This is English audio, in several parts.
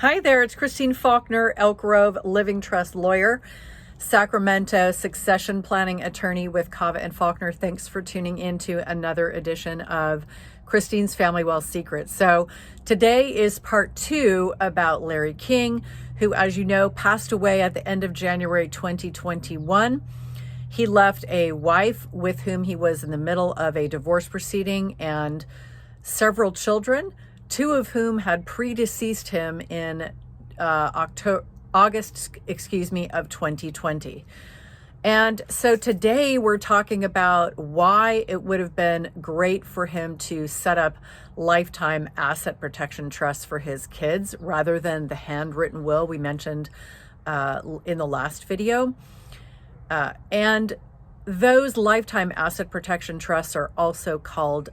Hi there, it's Cava Faulkner, Elk Grove Living Trust lawyer, Sacramento succession planning attorney with Cava and Faulkner. Thanks for tuning in to another edition of Christine's Family Wealth Secrets. So today is part 2 about Larry King, who, as you know, passed away at the end of January 2021. He left a wife with whom he was in the middle of a divorce proceeding and several children, 2 of whom had predeceased him in August of 2020. And so today we're talking about why it would have been great for him to set up lifetime asset protection trusts for his kids rather than the handwritten will we mentioned in the last video. And those lifetime asset protection trusts are also called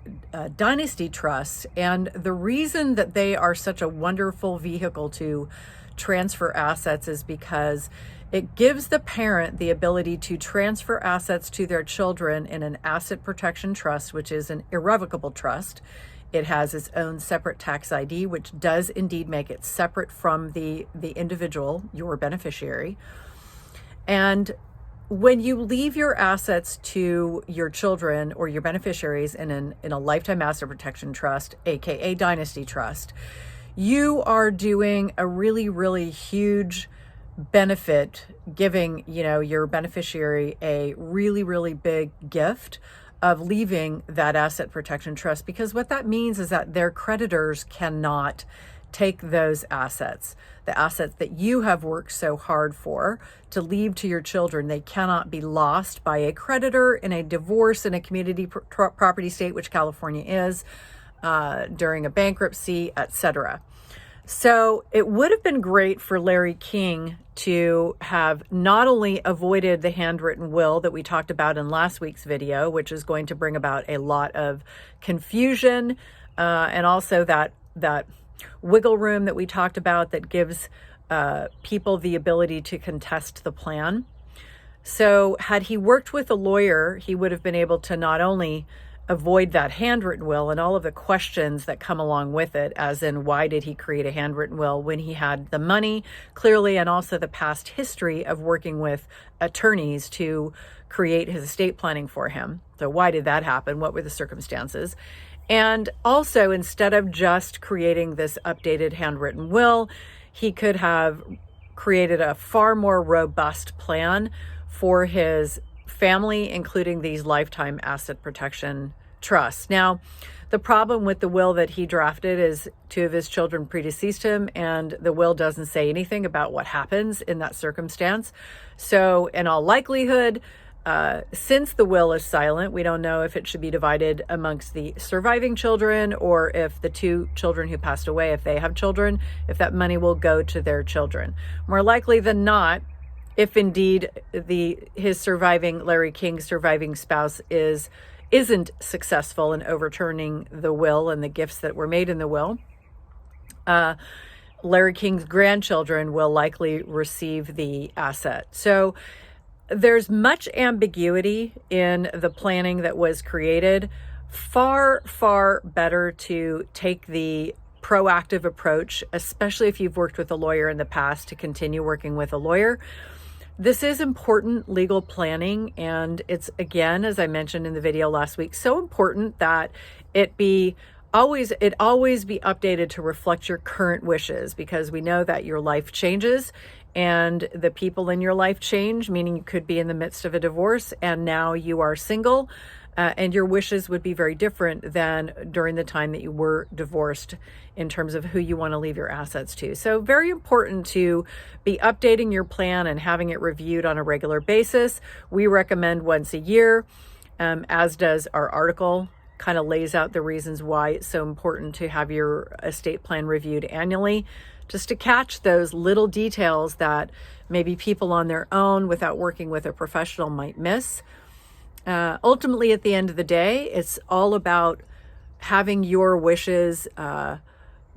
dynasty trusts. And the reason that they are such a wonderful vehicle to transfer assets is because it gives the parent the ability to transfer assets to their children in an asset protection trust, which is an irrevocable trust. It has its own separate tax ID, which does indeed make it separate from the individual, your beneficiary. And when you leave your assets to your children or your beneficiaries in a lifetime asset protection trust, aka dynasty trust, you are doing a really, really huge benefit, giving your beneficiary a really, really big gift of leaving that asset protection trust, because what that means is that their creditors cannot take those assets, the assets that you have worked so hard for to leave to your children. They cannot be lost by a creditor in a divorce in a community property state, which California is, during a bankruptcy, etc. So it would have been great for Larry King to have not only avoided the handwritten will that we talked about in last week's video, which is going to bring about a lot of confusion, and also that wiggle room that we talked about that gives people the ability to contest the plan. So had he worked with a lawyer, he would have been able to not only avoid that handwritten will and all of the questions that come along with it, as in why did he create a handwritten will when he had the money clearly, and also the past history of working with attorneys to create his estate planning for him. So why did that happen? What were the circumstances? And also, instead of just creating this updated handwritten will, he could have created a far more robust plan for his family, including these lifetime asset protection trusts. Now, the problem with the will that he drafted is 2 of his children predeceased him, and the will doesn't say anything about what happens in that circumstance. So in all likelihood, since the will is silent, we don't know if it should be divided amongst the surviving children or if the 2 children who passed away, if they have children, if that money will go to their children. More likely than not, if indeed Larry King's surviving spouse isn't successful in overturning the will and the gifts that were made in the will, Larry King's grandchildren will likely receive the asset. So there's much ambiguity in the planning that was created. Far, far better to take the proactive approach, especially if you've worked with a lawyer in the past, to continue working with a lawyer. This is important legal planning, and it's, again, as I mentioned in the video last week, so important that it always be updated to reflect your current wishes, because we know that your life changes and the people in your life change, meaning you could be in the midst of a divorce and now you are single, and your wishes would be very different than during the time that you were divorced in terms of who you want to leave your assets to. So very important to be updating your plan and having it reviewed on a regular basis. We recommend once a year, as does our article. Kind of lays out the reasons why it's so important to have your estate plan reviewed annually, just to catch those little details that maybe people on their own without working with a professional might miss. Ultimately, at the end of the day, it's all about having your wishes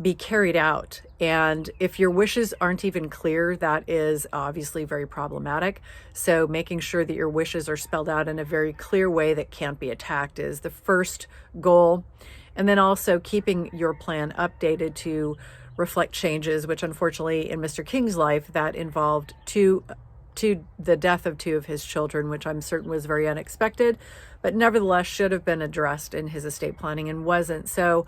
be carried out. And if your wishes aren't even clear, that is obviously very problematic. So making sure that your wishes are spelled out in a very clear way that can't be attacked is the first goal. And then also keeping your plan updated to reflect changes, which unfortunately in Mr. King's life, that involved the death of 2 of his children, which I'm certain was very unexpected, but nevertheless should have been addressed in his estate planning and wasn't. So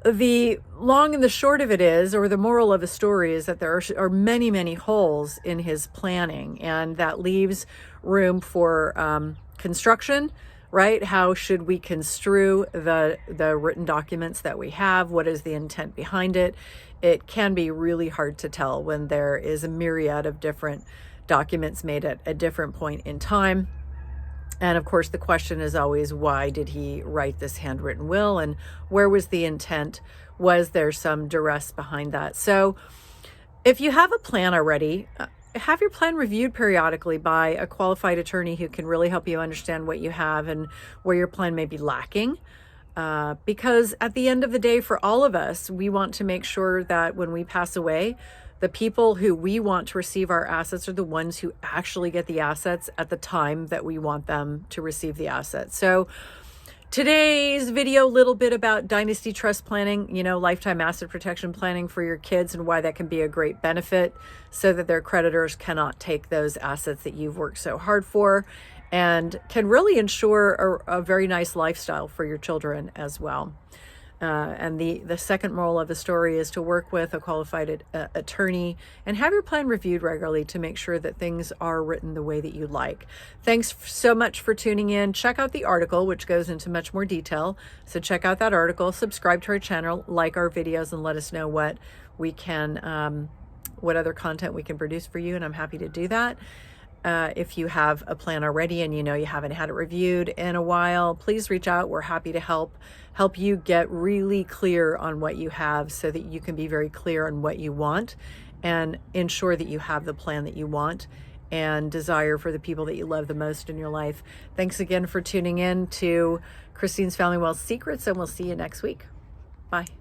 the long and the short of it is, or the moral of the story is, that there are many, many holes in his planning, and that leaves room for construction, right? How should we construe the written documents that we have? What is the intent behind it? It can be really hard to tell when there is a myriad of different documents made at a different point in time. And of course, the question is always, why did he write this handwritten will, and where was the intent? Was there some duress behind that? So if you have a plan already, have your plan reviewed periodically by a qualified attorney who can really help you understand what you have and where your plan may be lacking. Because at the end of the day, for all of us, we want to make sure that when we pass away, the people who we want to receive our assets are the ones who actually get the assets at the time that we want them to receive the assets. So today's video, a little bit about dynasty trust planning, lifetime asset protection planning for your kids, and why that can be a great benefit so that their creditors cannot take those assets that you've worked so hard for, and can really ensure a very nice lifestyle for your children as well. And the second moral of the story is to work with a qualified attorney and have your plan reviewed regularly to make sure that things are written the way that you like. Thanks so much for tuning in. Check out the article, which goes into much more detail. So check out that article, subscribe to our channel, like our videos, and let us know what we can, what other content we can produce for you. And I'm happy to do that. If you have a plan already and you haven't had it reviewed in a while, please reach out. We're happy to help you get really clear on what you have, so that you can be very clear on what you want and ensure that you have the plan that you want and desire for the people that you love the most in your life. Thanks again for tuning in to Christine's Family Wealth Secrets, and we'll see you next week. Bye.